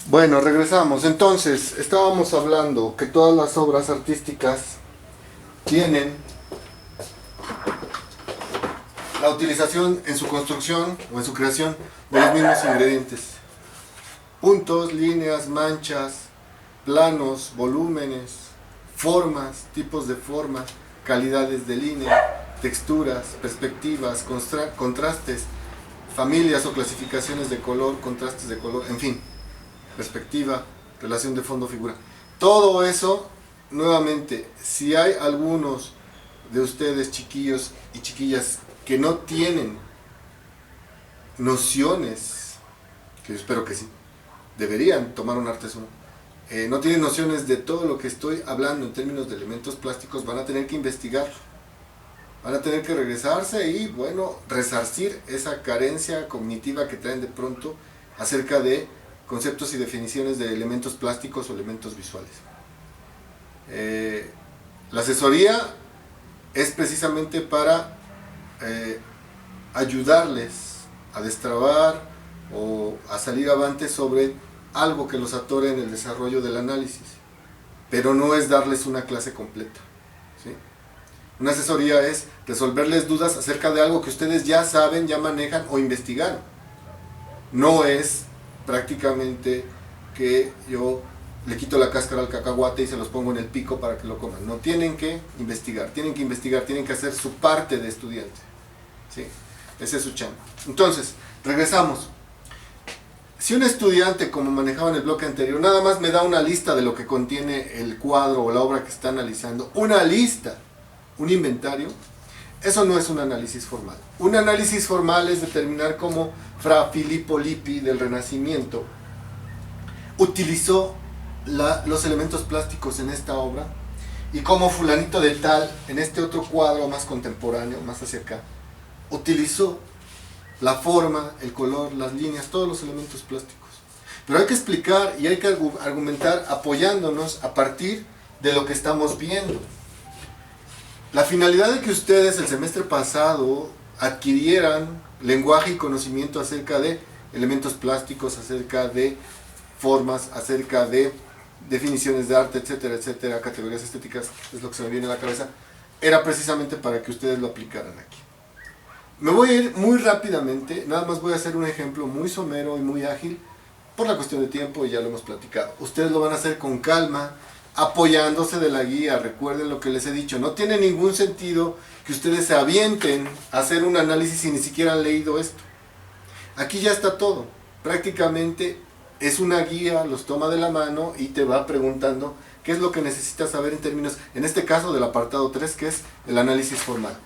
Bueno, regresamos. Entonces, estábamos hablando que todas las obras artísticas tienen la utilización en su construcción o en su creación de los mismos ingredientes. Puntos, líneas, manchas, planos, volúmenes, formas, tipos de formas, calidades de línea, texturas, perspectivas, contrastes, familias o clasificaciones de color, contrastes de color, en fin, perspectiva, relación de fondo-figura. Todo eso, nuevamente, si hay algunos de ustedes, chiquillos y chiquillas, que no tienen nociones, que yo espero que sí, deberían tomar un artes 1, no tienen nociones de todo lo que estoy hablando en términos de elementos plásticos, van a tener que investigar, van a tener que regresarse y, bueno, resarcir esa carencia cognitiva que traen de pronto acerca de conceptos y definiciones de elementos plásticos o elementos visuales. La asesoría es precisamente para ayudarles a destrabar o a salir avante sobre algo que los atore en el desarrollo del análisis, pero no es darles una clase completa, ¿sí? Una asesoría es resolverles dudas acerca de algo que ustedes ya saben, ya manejan o investigaron. No es prácticamente que yo le quito la cáscara al cacahuate y se los pongo en el pico para que lo coman. No, tienen que investigar, tienen que hacer su parte de estudiante, ¿sí? Ese es su chamba. Entonces, regresamos. Si un estudiante, como manejaba en el bloque anterior, nada más me da una lista de lo que contiene el cuadro o la obra que está analizando, una lista, un inventario, eso no es un análisis formal. Un análisis formal es determinar cómo Fra Filippo Lippi del Renacimiento utilizó los elementos plásticos en esta obra y cómo fulanito de tal en este otro cuadro más contemporáneo, más hacia acá, utilizó la forma, el color, las líneas, todos los elementos plásticos. Pero hay que explicar y hay que argumentar apoyándonos a partir de lo que estamos viendo. La finalidad de que ustedes el semestre pasado adquirieran lenguaje y conocimiento acerca de elementos plásticos, acerca de formas, acerca de definiciones de arte, etcétera, etcétera, categorías estéticas, es lo que se me viene a la cabeza, era precisamente para que ustedes lo aplicaran aquí. Me voy a ir muy rápidamente, nada más voy a hacer un ejemplo muy somero y muy ágil, por la cuestión de tiempo y ya lo hemos platicado. Ustedes lo van a hacer con calma, apoyándose de la guía. Recuerden lo que les he dicho, no tiene ningún sentido que ustedes se avienten a hacer un análisis si ni siquiera han leído esto. Aquí ya está todo, prácticamente es una guía, los toma de la mano y te va preguntando qué es lo que necesitas saber en términos, en este caso del apartado 3, que es el análisis formal.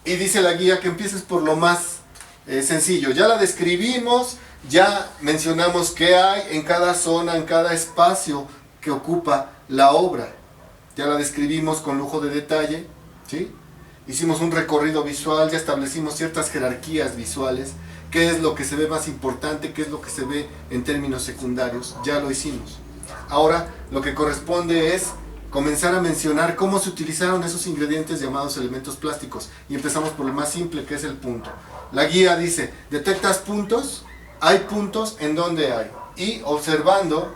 Y dice la guía que empieces por lo más sencillo. Ya la describimos, ya mencionamos qué hay en cada zona, en cada espacio que ocupa la obra. Ya la describimos con lujo de detalle, ¿sí? Hicimos un recorrido visual, ya establecimos ciertas jerarquías visuales, qué es lo que se ve más importante, qué es lo que se ve en términos secundarios, ya lo hicimos. Ahora lo que corresponde es comenzar a mencionar cómo se utilizaron esos ingredientes llamados elementos plásticos. Y empezamos por lo más simple, que es el punto. La guía dice, ¿detectas puntos? Hay puntos, ¿en dónde hay? Y observando,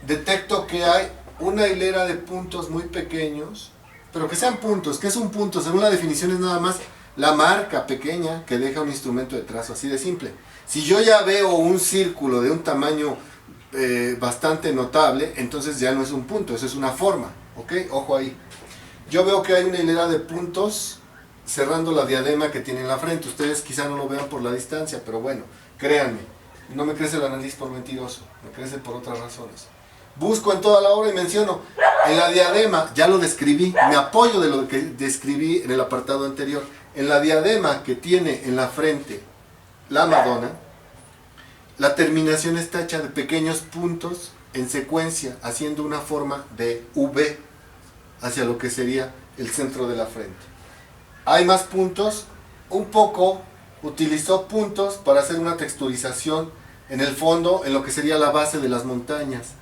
detecto que hay una hilera de puntos muy pequeños, pero que sean puntos. ¿Qué es un punto? Según la definición es nada más la marca pequeña que deja un instrumento de trazo, así de simple. Si yo ya veo un círculo de un tamaño bastante notable, entonces ya no es un punto, eso es una forma, ¿ok? Ojo ahí. Yo veo que hay una hilera de puntos cerrando la diadema que tiene en la frente. Ustedes quizá no lo vean por la distancia, pero bueno, créanme, no me crece la nariz por mentiroso, me crece por otras razones. Busco en toda la obra y menciono, en la diadema, ya lo describí, me apoyo de lo que describí en el apartado anterior. En la diadema que tiene en la frente la Madonna, la terminación está hecha de pequeños puntos en secuencia, haciendo una forma de V hacia lo que sería el centro de la frente. Hay más puntos, un poco utilizó puntos para hacer una texturización en el fondo, en lo que sería la base de las montañas.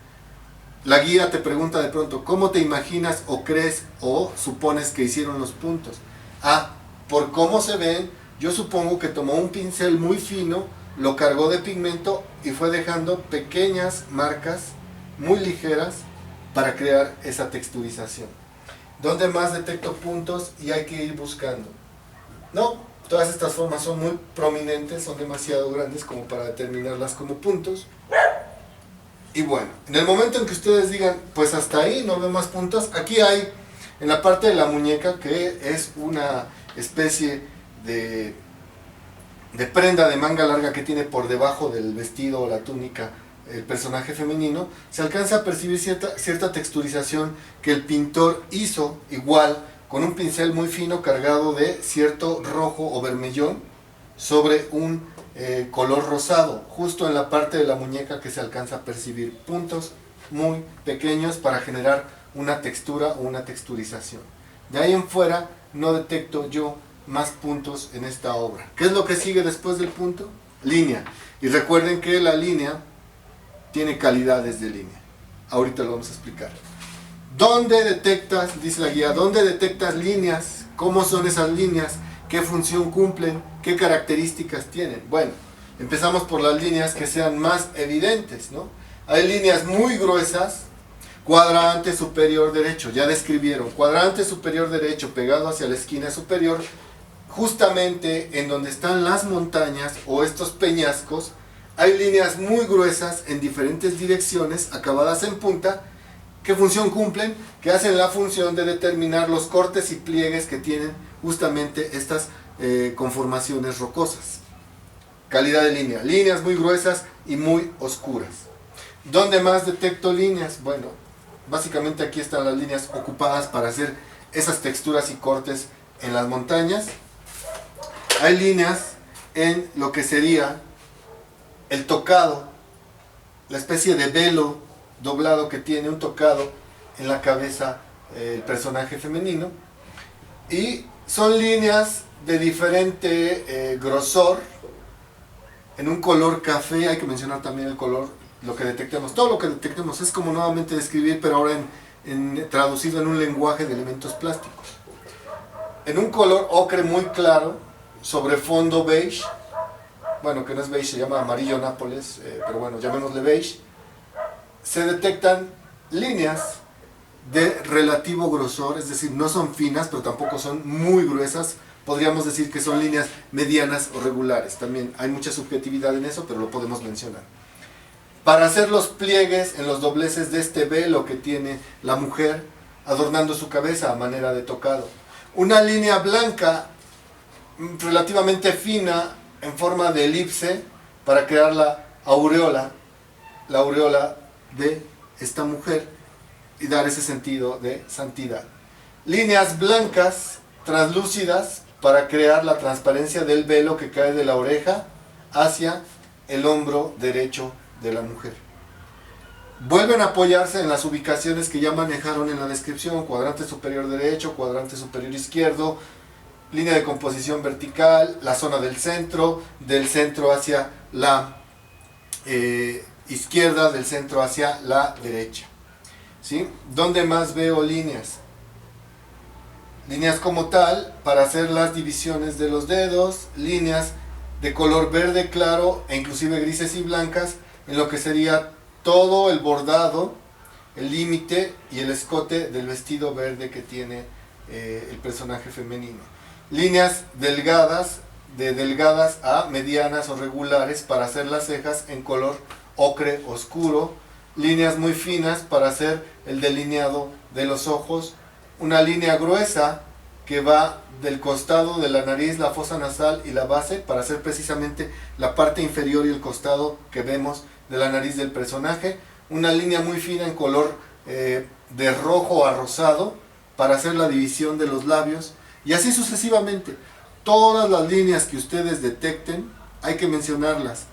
La guía te pregunta de pronto, ¿cómo te imaginas o crees o supones que hicieron los puntos? Ah, por cómo se ven, yo supongo que tomó un pincel muy fino lo cargó de pigmento y fue dejando pequeñas marcas muy ligeras para crear esa texturización. ¿Dónde más detecto puntos y hay que ir buscando? No, todas estas formas son muy prominentes, son demasiado grandes como para determinarlas como puntos. Y bueno, en el momento en que ustedes digan, pues hasta ahí no veo más puntos, aquí hay en la parte de la muñeca, que es una especie de prenda de manga larga que tiene por debajo del vestido o la túnica el personaje femenino, se alcanza a percibir cierta texturización que el pintor hizo igual con un pincel muy fino cargado de cierto rojo o vermellón sobre un color rosado, justo en la parte de la muñeca que se alcanza a percibir puntos muy pequeños para generar una textura o una texturización. De ahí en fuera no detecto yo más puntos en esta obra. ¿Qué es lo que sigue después del punto? Línea. Y recuerden que la línea tiene calidades de línea. Ahorita lo vamos a explicar. ¿Dónde detectas, dice la guía, dónde detectas líneas? ¿Cómo son esas líneas? ¿Qué función cumplen? ¿Qué características tienen? Bueno, empezamos por las líneas que sean más evidentes, ¿no? Hay líneas muy gruesas, cuadrante superior derecho, ya describieron, cuadrante superior derecho pegado hacia la esquina superior, justamente en donde están las montañas o estos peñascos, hay líneas muy gruesas en diferentes direcciones, acabadas en punta. ¿Qué función cumplen? Que hacen la función de determinar los cortes y pliegues que tienen justamente estas conformaciones rocosas. Calidad de línea, líneas muy gruesas y muy oscuras. ¿Dónde más detecto líneas? Bueno, básicamente aquí están las líneas ocupadas para hacer esas texturas y cortes en las montañas. Hay líneas en lo que sería el tocado, la especie de velo doblado que tiene un tocado en la cabeza el personaje femenino, y son líneas de diferente grosor, en un color café. Hay que mencionar también el color, lo que detectemos, todo lo que detectemos es como nuevamente describir, pero ahora traducido en un lenguaje de elementos plásticos. En un color ocre muy claro, sobre fondo beige, bueno, que no es beige, se llama amarillo Nápoles, pero bueno, llamémosle beige, se detectan líneas de relativo grosor, es decir, no son finas, pero tampoco son muy gruesas. Podríamos decir que son líneas medianas o regulares. También hay mucha subjetividad en eso, pero lo podemos mencionar. Para hacer los pliegues en los dobleces de este velo que tiene la mujer, adornando su cabeza a manera de tocado. Una línea blanca relativamente fina en forma de elipse para crear la aureola de esta mujer y dar ese sentido de santidad. Líneas blancas translúcidas para crear la transparencia del velo que cae de la oreja hacia el hombro derecho de la mujer. Vuelven a apoyarse en las ubicaciones que ya manejaron en la descripción: cuadrante superior derecho, cuadrante superior izquierdo, línea de composición vertical, la zona del centro hacia la izquierda, del centro hacia la derecha. ¿Sí? ¿Dónde más veo líneas? Líneas como tal, para hacer las divisiones de los dedos, líneas de color verde claro e inclusive grises y blancas en lo que sería todo el bordado, el límite y el escote del vestido verde que tiene el personaje femenino. Líneas delgadas, de delgadas a medianas o regulares para hacer las cejas en color ocre oscuro. Líneas muy finas para hacer el delineado de los ojos. Una línea gruesa que va del costado de la nariz, la fosa nasal y la base para hacer precisamente la parte inferior y el costado que vemos de la nariz del personaje. Una línea muy fina en color de rojo a rosado para hacer la división de los labios, y así sucesivamente. Todas las líneas que ustedes detecten hay que mencionarlas,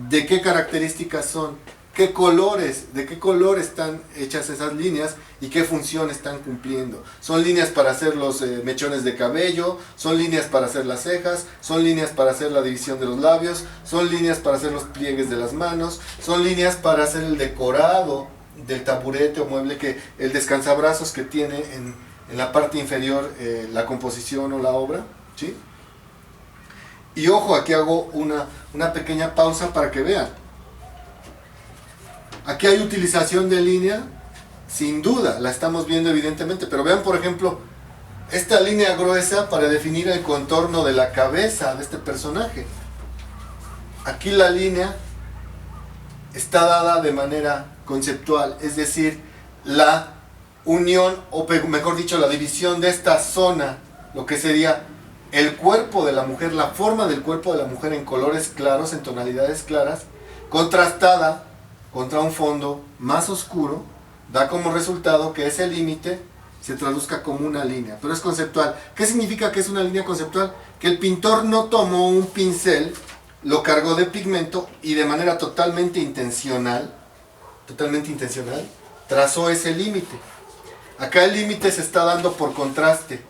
de qué características son, qué colores, de qué color están hechas esas líneas y qué función están cumpliendo. Son líneas para hacer los mechones de cabello, son líneas para hacer las cejas, son líneas para hacer la división de los labios, son líneas para hacer los pliegues de las manos, son líneas para hacer el decorado del taburete o mueble, que el descansabrazos que tiene en la parte inferior la composición o la obra, ¿sí? Y ojo, aquí hago una pequeña pausa para que vean. Aquí hay utilización de línea, sin duda, la estamos viendo evidentemente, pero vean por ejemplo, esta línea gruesa para definir el contorno de la cabeza de este personaje. Aquí la línea está dada de manera conceptual, es decir, la unión, o mejor dicho, la división de esta zona, lo que sería el cuerpo de la mujer, la forma del cuerpo de la mujer en colores claros, en tonalidades claras, contrastada contra un fondo más oscuro, da como resultado que ese límite se traduzca como una línea, pero es conceptual. ¿Qué significa que es una línea conceptual? Que el pintor no tomó un pincel, lo cargó de pigmento y de manera totalmente intencional, trazó ese límite. Acá el límite se está dando por contraste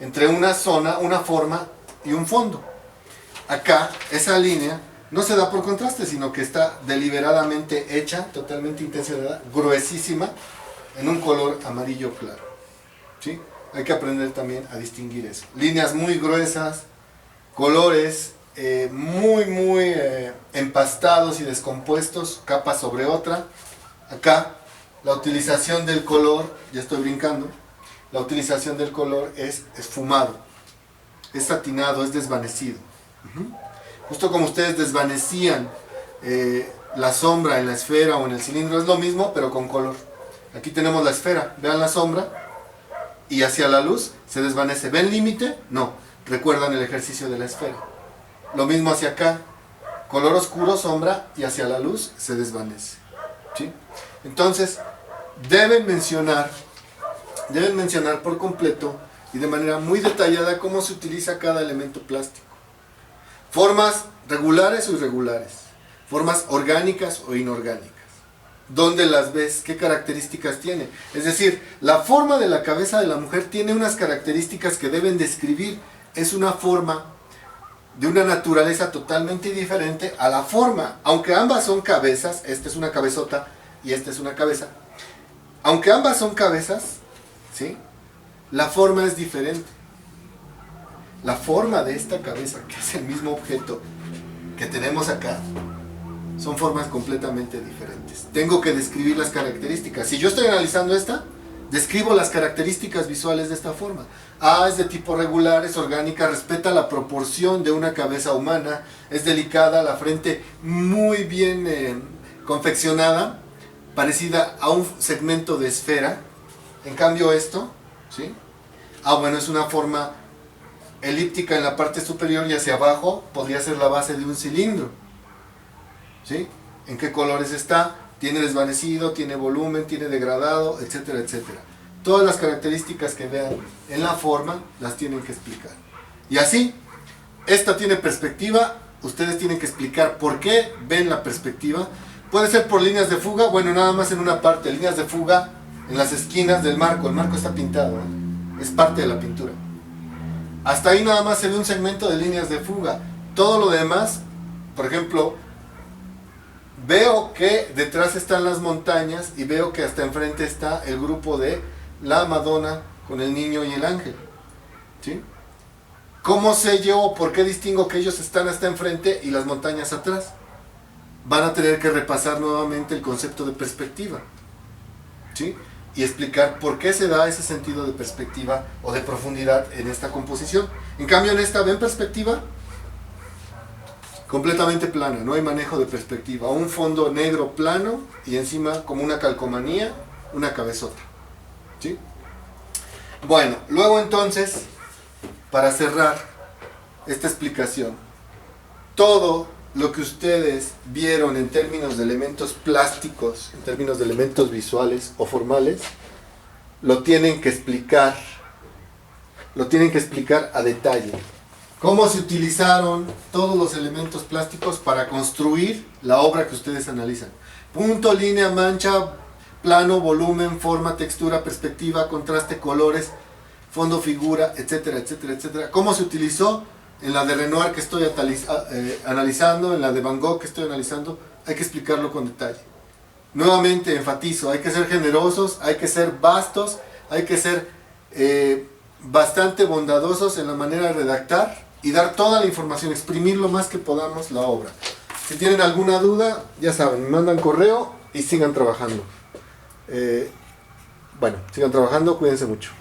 entre una zona, una forma y un fondo. Acá esa línea no se da por contraste, sino que está deliberadamente hecha, totalmente intencionada, gruesísima, en un color amarillo claro. ¿Sí? Hay que aprender también a distinguir eso. Líneas muy gruesas, colores muy empastados y descompuestos, capa sobre otra. Acá la utilización del color, ya estoy brincando, la utilización del color es esfumado, es satinado, es desvanecido. Justo como ustedes desvanecían la sombra en la esfera o en el cilindro, es lo mismo pero con color. Aquí tenemos la esfera, vean la sombra y hacia la luz se desvanece. ¿Ven límite? No, recuerdan el ejercicio de la esfera. Lo mismo hacia acá, color oscuro, sombra, y hacia la luz se desvanece. ¿Sí? Entonces, deben mencionar por completo y de manera muy detallada cómo se utiliza cada elemento plástico. Formas regulares o irregulares, formas orgánicas o inorgánicas. ¿Dónde las ves? ¿Qué características tiene? Es decir, la forma de la cabeza de la mujer tiene unas características que deben describir. Es una forma de una naturaleza totalmente diferente a la forma, aunque ambas son cabezas, esta es una cabezota y esta es una cabeza, aunque ambas son cabezas, ¿sí? La forma es diferente. La forma de esta cabeza, que es el mismo objeto que tenemos acá, son formas completamente diferentes. Tengo que describir las características. Si yo estoy analizando esta, describo las características visuales de esta forma. Es de tipo regular, es orgánica, respeta la proporción de una cabeza humana, es delicada, la frente muy bien confeccionada, parecida a un segmento de esfera. En cambio esto, ¿sí? Bueno, es una forma elíptica en la parte superior y hacia abajo podría ser la base de un cilindro. ¿Sí? ¿En qué colores está? Tiene desvanecido, tiene volumen, tiene degradado, etcétera, etcétera. Todas las características que vean en la forma las tienen que explicar. Y así, esta tiene perspectiva, ustedes tienen que explicar por qué ven la perspectiva. Puede ser por líneas de fuga, bueno, nada más en una parte, líneas de fuga en las esquinas del marco. El marco está pintado, es parte de la pintura. Hasta ahí nada más se ve un segmento de líneas de fuga. Todo lo demás, por ejemplo, veo que detrás están las montañas y veo que hasta enfrente está el grupo de la Madonna con el niño y el ángel. ¿Sí? ¿Cómo sé yo o por qué distingo que ellos están hasta enfrente y las montañas atrás? Van a tener que repasar nuevamente el concepto de perspectiva. ¿Sí? Y explicar por qué se da ese sentido de perspectiva o de profundidad en esta composición. En cambio en esta, ¿ven perspectiva? Completamente plana, no hay manejo de perspectiva. Un fondo negro plano y encima como una calcomanía, una cabezota. ¿Sí? Bueno, luego entonces, para cerrar esta explicación, todo lo que ustedes vieron en términos de elementos plásticos, en términos de elementos visuales o formales, lo tienen que explicar a detalle. ¿Cómo se utilizaron todos los elementos plásticos para construir la obra que ustedes analizan? Punto, línea, mancha, plano, volumen, forma, textura, perspectiva, contraste, colores, fondo, figura, etcétera, etcétera, etcétera. ¿Cómo se utilizó? En la de Renoir que estoy analizando, en la de Van Gogh que estoy analizando, hay que explicarlo con detalle. Nuevamente enfatizo, hay que ser generosos, hay que ser vastos, hay que ser bastante bondadosos en la manera de redactar, y dar toda la información, exprimir lo más que podamos la obra. Si tienen alguna duda, ya saben, me mandan correo y sigan trabajando. Bueno, sigan trabajando, cuídense mucho.